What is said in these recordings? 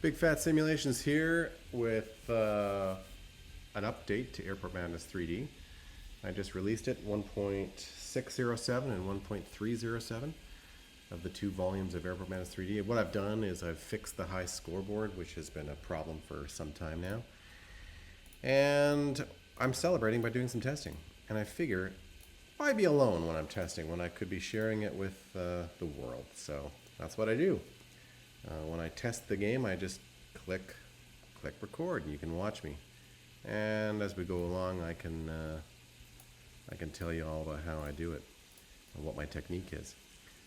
Big Fat Simulations here with an update to Airport Madness 3D. I just released it 1.607 and 1.307 of the two volumes of Airport Madness 3D. What I've done is I've fixed the high scoreboard, which has been a problem for some time now. And I'm celebrating by doing some testing. And I figure, why be alone when I'm testing when I could be sharing it with the world? So that's what I do. When I test the game, I just click record, and you can watch me. And as we go along, I can tell you all about how I do it and what my technique is.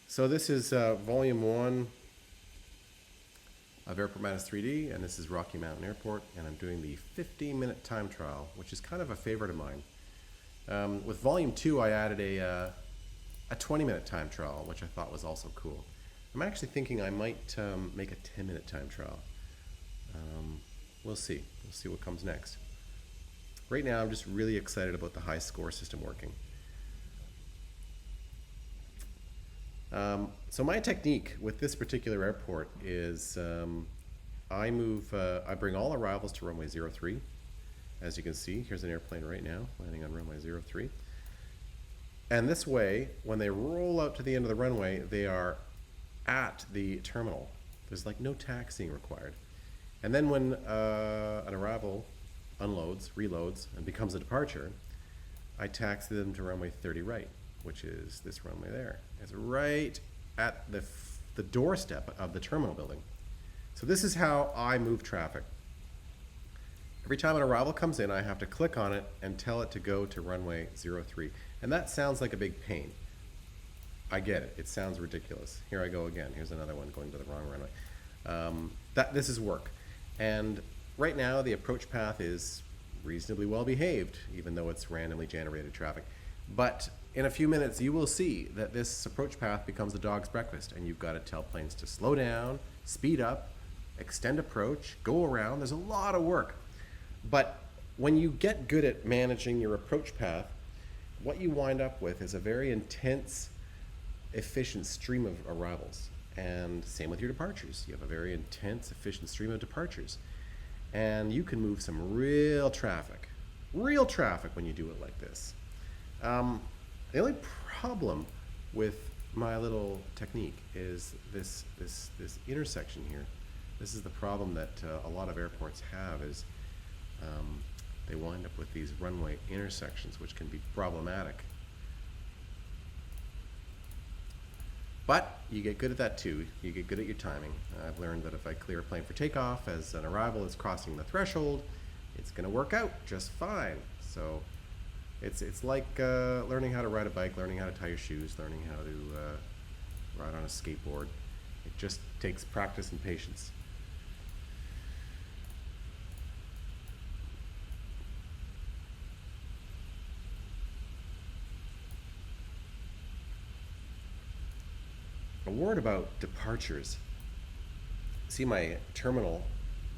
So this is Volume 1 of Airport Madness 3D, and this is Rocky Mountain Airport, and I'm doing the 15-minute time trial, which is kind of a favorite of mine. With Volume 2, I added a 20-minute time trial, which I thought was also cool. I'm actually thinking I might make a 10-minute time trial. We'll see. We'll see what comes next. Right now, I'm just really excited about the high score system working. So my technique with this particular airport is I bring all arrivals to runway 03. As you can see, here's an airplane right now landing on runway 03. And this way, when they roll out to the end of the runway, they are at the terminal. There's like no taxiing required. And then when an arrival unloads, reloads, and becomes a departure, I taxi them to runway 30 right, which is this runway there. It's right at the doorstep of the terminal building. So this is how I move traffic. Every time an arrival comes in, I have to click on it and tell it to go to runway 03. And that sounds like a big pain. I get it. It sounds ridiculous. Here I go again. Here's another one going to the wrong runway. This is work. And right now, the approach path is reasonably well behaved, even though it's randomly generated traffic. But in a few minutes, you will see that this approach path becomes a dog's breakfast, and you've got to tell planes to slow down, speed up, extend approach, go around. There's a lot of work. But when you get good at managing your approach path, what you wind up with is a very intense, efficient stream of arrivals. And same with your departures. You have a very intense, efficient stream of departures. And you can move some real traffic when you do it like this. The only problem with my little technique is this intersection here. This is the problem that a lot of airports have is they wind up with these runway intersections, which can be problematic. But you get good at that too. You get good at your timing. I've learned that if I clear a plane for takeoff as an arrival is crossing the threshold, it's going to work out just fine. So it's like learning how to ride a bike, learning how to tie your shoes, learning how to ride on a skateboard. It just takes practice and patience. A word about departures. See, my terminal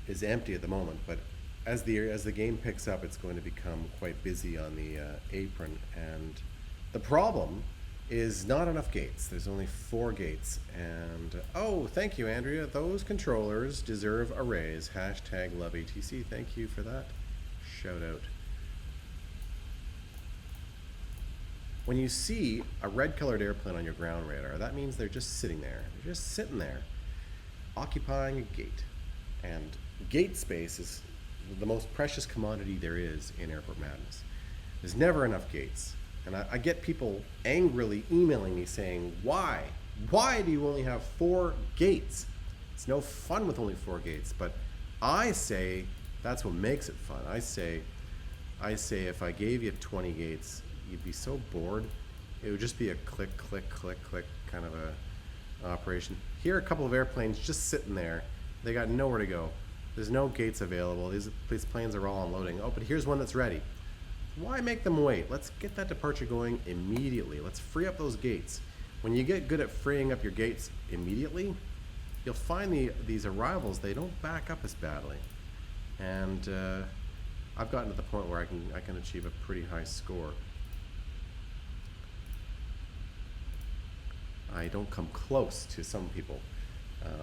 is empty at the moment, but as the game picks up, it's going to become quite busy on the apron. And the problem is not enough gates. There's only 4 gates. And oh, thank you, Andrea. Those controllers deserve a raise. Hashtag love ATC. Thank you for that. Shout out. When you see a red-colored airplane on your ground radar, that means they're just sitting there. They're just sitting there, occupying a gate. And gate space is the most precious commodity there is in Airport Madness. There's never enough gates. And I get people angrily emailing me saying, why? Why do you only have 4 gates? It's no fun with only 4 gates. But I say that's what makes it fun. I say if I gave you 20 gates, you'd be so bored. It would just be a click, click, click, click kind of a operation. Here are a couple of airplanes just sitting there. They got nowhere to go. There's no gates available. These planes are all unloading. Oh, but here's one that's ready. Why make them wait? Let's get that departure going immediately. Let's free up those gates. When you get good at freeing up your gates immediately, you'll find these arrivals, they don't back up as badly. And I've gotten to the point where I can achieve a pretty high score. I don't come close to some people.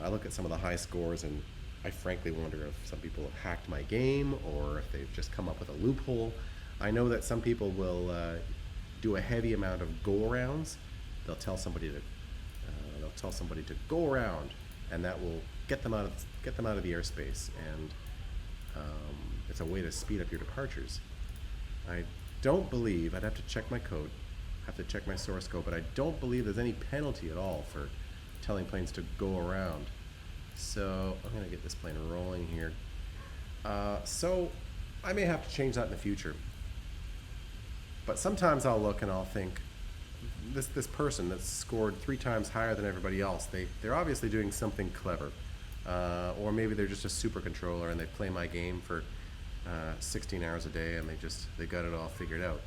I look at some of the high scores and I frankly wonder if some people have hacked my game or if they've just come up with a loophole. I know that some people will do a heavy amount of go-arounds. They'll tell somebody to go around, and that will get them out of the airspace, and it's a way to speed up your departures. I don't believe, I'd have to check my code, have to check my source code, but I don't believe there's any penalty at all for telling planes to go around. So I'm going to get this plane rolling here. So I may have to change that in the future. But sometimes I'll look and I'll think, this person that's scored 3 times higher than everybody else, they're obviously doing something clever. Or maybe they're just a super controller and they play my game for 16 hours a day and they got it all figured out.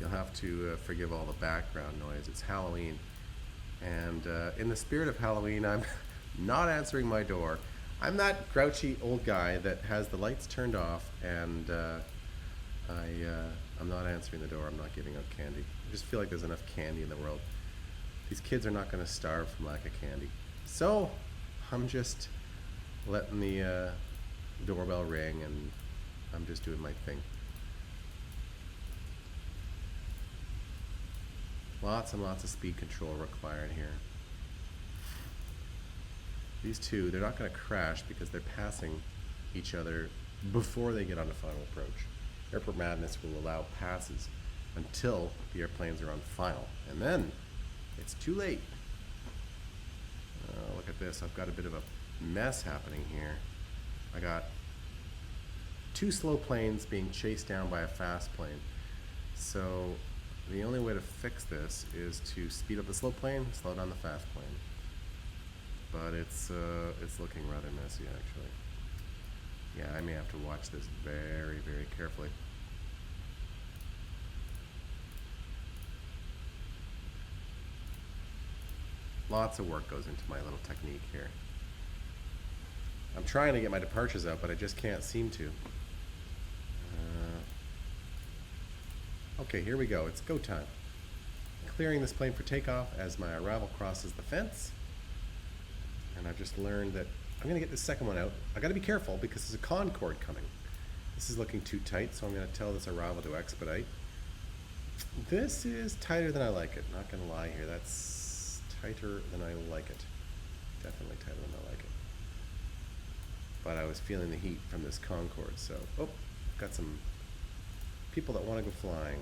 You'll have to forgive all the background noise. It's Halloween. And in the spirit of Halloween, I'm not answering my door. I'm that grouchy old guy that has the lights turned off, and I'm not answering the door. I'm not giving out candy. I just feel like there's enough candy in the world. These kids are not going to starve from lack of candy. So I'm just letting the doorbell ring, and I'm just doing my thing. Lots and lots of speed control required here. These two, they're not going to crash because they're passing each other before they get on the final approach. Airport Madness will allow passes until the airplanes are on final, and then it's too late. Look at this. I've got a bit of a mess happening here. I got 2 slow planes being chased down by a fast plane. So the only way to fix this is to speed up the slow plane, slow down the fast plane. But it's looking rather messy, actually. Yeah, I may have to watch this very, very carefully. Lots of work goes into my little technique here. I'm trying to get my departures out, but I just can't seem to. Okay, here we go. It's go time. Clearing this plane for takeoff as my arrival crosses the fence. And I've just learned that I'm going to get the second one out. I got to be careful because there's a Concorde coming. This is looking too tight, so I'm going to tell this arrival to expedite. This is tighter than I like it. Not going to lie here. That's tighter than I like it. Definitely tighter than I like it. But I was feeling the heat from this Concorde, so got some people that want to go flying.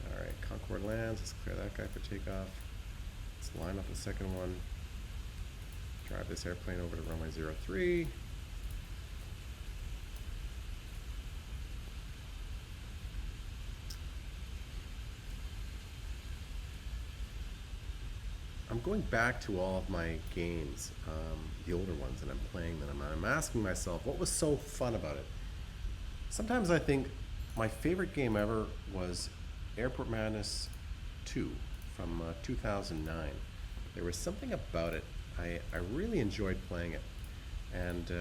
All right, Concorde lands. Let's clear that guy for takeoff. Let's line up the second one. Drive this airplane over to runway 03. I'm going back to all of my games, the older ones, and I'm playing them. I'm asking myself, what was so fun about it? Sometimes I think my favorite game ever was Airport Madness 2 from 2009. There was something about it. I really enjoyed playing it. And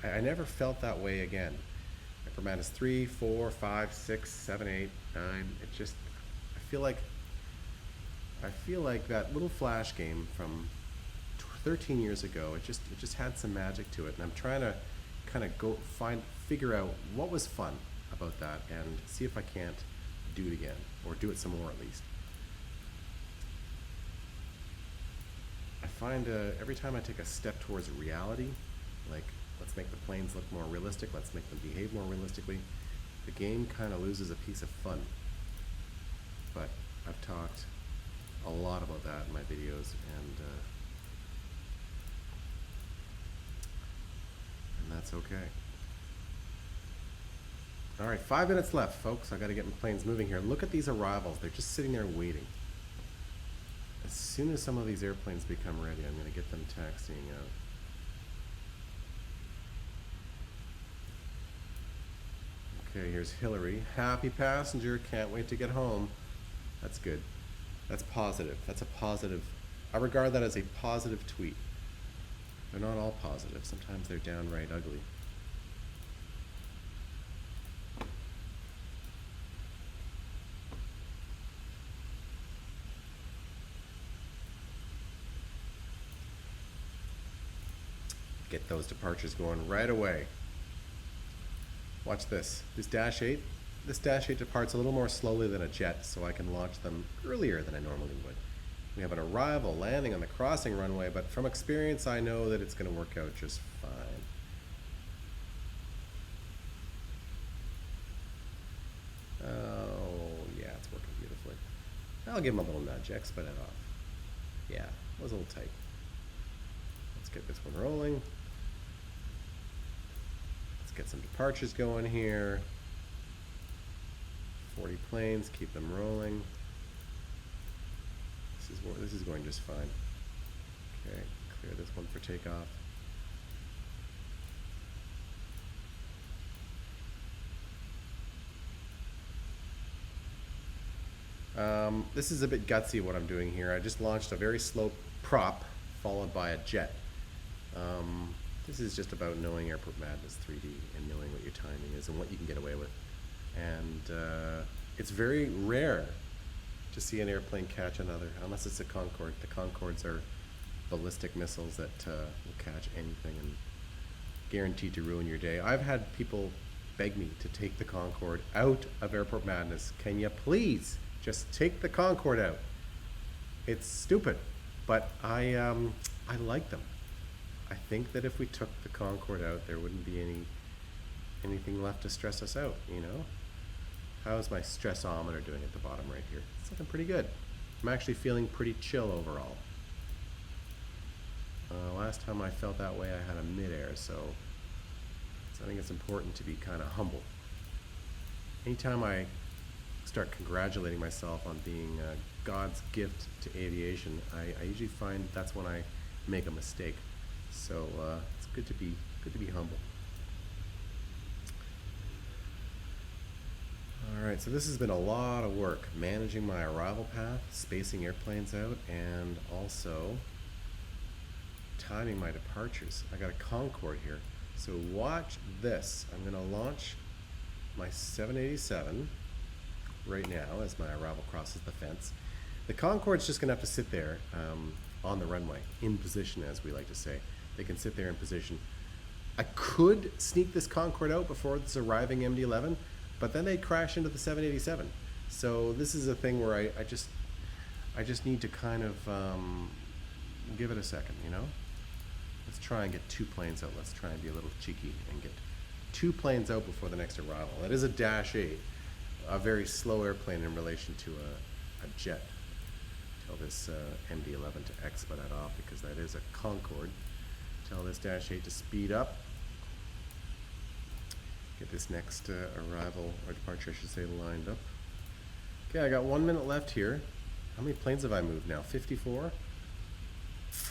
I never felt that way again. Airport Madness 3, 4, 5, 6, 7, 8, 9. It just, I feel like that little Flash game from 13 years ago, it just had some magic to it. And I'm trying to kind of figure out what was fun about that and see if I can't do it again, or do it some more at least. I find every time I take a step towards reality, like let's make the planes look more realistic, let's make them behave more realistically, the game kind of loses a piece of fun. But I've talked a lot about that in my videos, and that's okay. All right, 5 minutes left, folks. I got to get my planes moving here. Look at these arrivals. They're just sitting there waiting. As soon as some of these airplanes become ready, I'm going to get them taxiing out. Okay, here's Hillary. Happy passenger. Can't wait to get home. That's good. That's positive. That's a positive. I regard that as a positive tweet. They're not all positive. Sometimes they're downright ugly. Get those departures going right away. Watch this. This Dash 8 departs a little more slowly than a jet, so I can launch them earlier than I normally would. We have an arrival landing on the crossing runway, but from experience I know that it's going to work out just fine. Oh, yeah, it's working beautifully. I'll give him a little nudge, expedite off. Yeah, it was a little tight. Let's get this one rolling. Let's get some departures going here. 40 planes, keep them rolling. This is going just fine. Okay, clear this one for takeoff. This is a bit gutsy what I'm doing here. I just launched a very slow prop followed by a jet. This is just about knowing Airport Madness 3D and knowing what your timing is and what you can get away with. And it's very rare to see an airplane catch another, unless it's a Concorde. The Concordes are ballistic missiles that will catch anything and guaranteed to ruin your day. I've had people beg me to take the Concorde out of Airport Madness. Can you please just take the Concorde out? It's stupid, but I like them. I think that if we took the Concorde out, there wouldn't be anything left to stress us out, you know? How's my stressometer doing at the bottom right here? It's looking pretty good. I'm actually feeling pretty chill overall. Last time I felt that way, I had a midair, so I think it's important to be kind of humble. Anytime I start congratulating myself on being God's gift to aviation, I usually find that's when I make a mistake. So it's good to be humble. All right, so this has been a lot of work, managing my arrival path, spacing airplanes out, and also timing my departures. I got a Concorde here, so watch this. I'm going to launch my 787 right now as my arrival crosses the fence. The Concorde's just going to have to sit there on the runway, in position, as we like to say. They can sit there in position. I could sneak this Concorde out before this arriving MD-11, but then they'd crash into the 787. So this is a thing where I just need to kind of give it a second, you know? Let's try and get 2 planes out. Let's try and be a little cheeky and get 2 planes out before the next arrival. That is a Dash 8, a very slow airplane in relation to a jet. Tell this MD-11 to expedite off because that is a Concorde. Tell this Dash 8 to speed up. Get this next arrival, or departure I should say, lined up. Okay, I got 1 minute left here. How many planes have I moved now? 54? Let's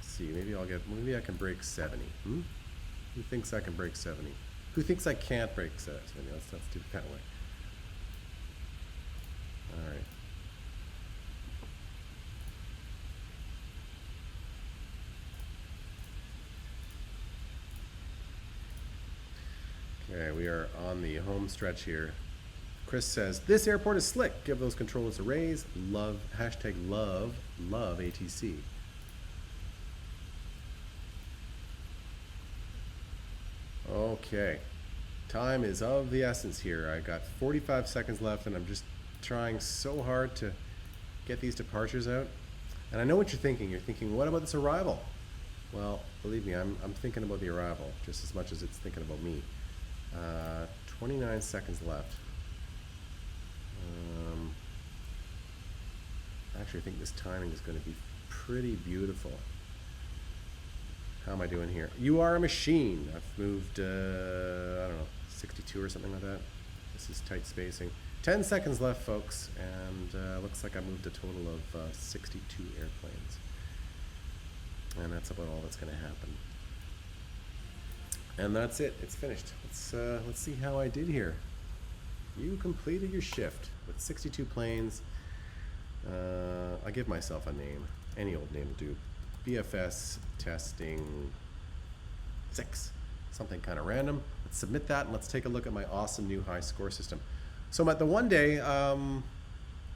see, maybe I can break 70. Who thinks I can break 70? Who thinks I can't break 70? Let's do it that way. All right. Okay, we are on the home stretch here. Chris says, this airport is slick. Give those controllers a raise. Love, hashtag love ATC. Okay, time is of the essence here. I got 45 seconds left and I'm just trying so hard to get these departures out. And I know what you're thinking. You're thinking, what about this arrival? Well, believe me, I'm thinking about the arrival just as much as it's thinking about me. 29 seconds left. Actually, I think this timing is going to be pretty beautiful. How am I doing here? You are a machine. I've moved, I don't know, 62 or something like that. This is tight spacing. 10 seconds left, folks, and looks like I moved a total of 62 airplanes. And that's about all that's going to happen. And that's it. It's finished. Let's see how I did here. You completed your shift with 62 planes. I give myself a name. Any old name will do. BFS testing 6. Something kind of random. Let's submit that and let's take a look at my awesome new high score system. So I'm at the one day, I'm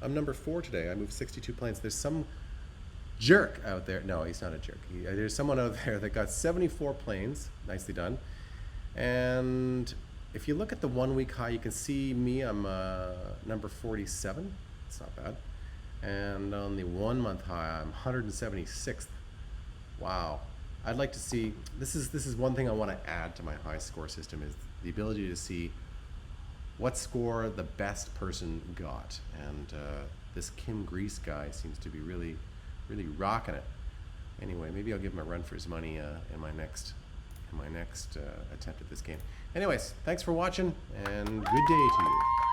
number 4 today. I moved 62 planes. There's some jerk out there. No, he's not a jerk. There's someone out there that got 74 planes. Nicely done. And if you look at the 1 week high, you can see me. I'm number 47. It's not bad. And on the 1 month high, I'm 176th. Wow. I'd like to see, this is one thing I want to add to my high score system, is the ability to see what score the best person got. And this Kim Grease guy seems to be really rocking it. Anyway, maybe I'll give him a run for his money in my next attempt at this game. Anyways, thanks for watching, and good day to you.